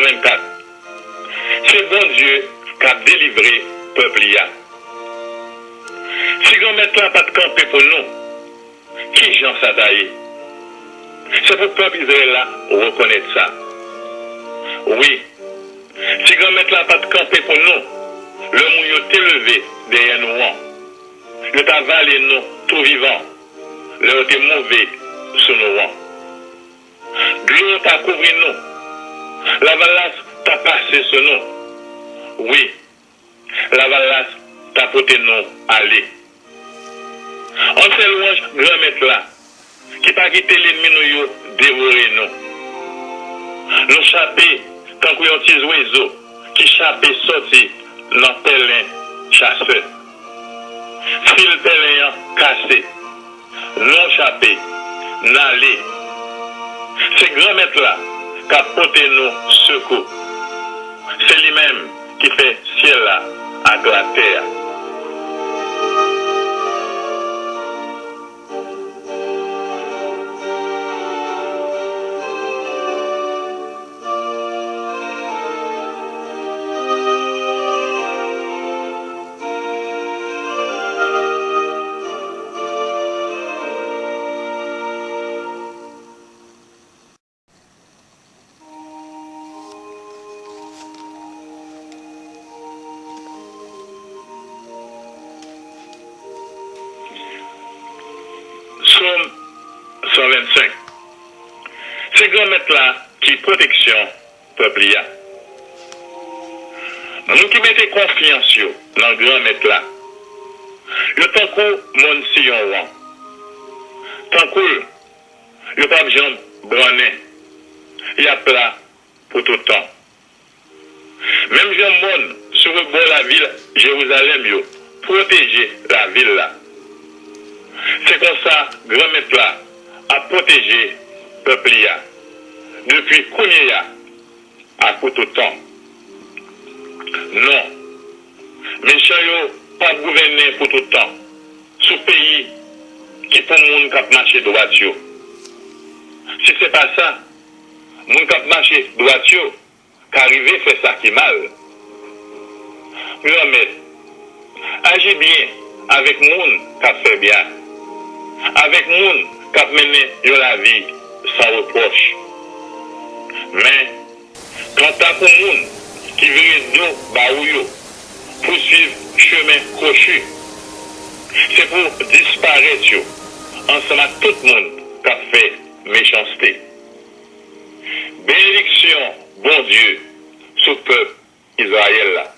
24. C'est bon Dieu qui a délivré le peuple. Si grand maître n'a pas de camper pour nous, qui j'en s'attaille? C'est pour le peuple Israël là reconnaître ça. Oui, si grand maître n'a pas de camper pour nous, le mouillot est élevé derrière nous. Le avalé nous tout vivant. Le est mauvais sous nos rangs. L'eau t'a couvert nous. La valasse t'a passé sur nous. Oui, la valasse t'a porté nous aller. On se louange grand maître là, qui pas quitté l'ennemi nous dévorer nous. Nous chapper tant qu'on un petit oiseau qui chape sorti dans pèlerin chasseur. Fil pèlerin cassé, non chappé, n'allé. C'est grand maître là qui a porté nous secours. C'est lui-même qui fait ciel là à la terre. Psaume 125. C'est grand maître là qui protection peuple. Nous qui mettons confiance dans le grand maître là. Le temps que mon sillon rang. Tant que le pape Jean Brannet, il y a plat pour tout temps. Même Jean Mon sur le bord de la ville Jérusalem, yo, protéger la ville là. C'est comme ça, grand maître là, a protégé le peuple là. Depuis Kounia, à tout temps. Non. Méchant yo, pas gouverner pour tout temps. Sous pays qui pour moun kap marché droit yo. Si c'est pas ça, moun kap marché droit yo, qu'arriver fait ça qui mal. Grand maître, agis bien avec moun kap fait bien. Avec moun kap mené yo la vie sans reproche. Mais, quand t'as pour moun qui vire d'eau ba ou yo, pour suivre chemin crochu, c'est pour disparaître yo, ensemble à tout le monde qui a fait méchanceté. Bénédiction, bon Dieu, sous le peuple Israël là.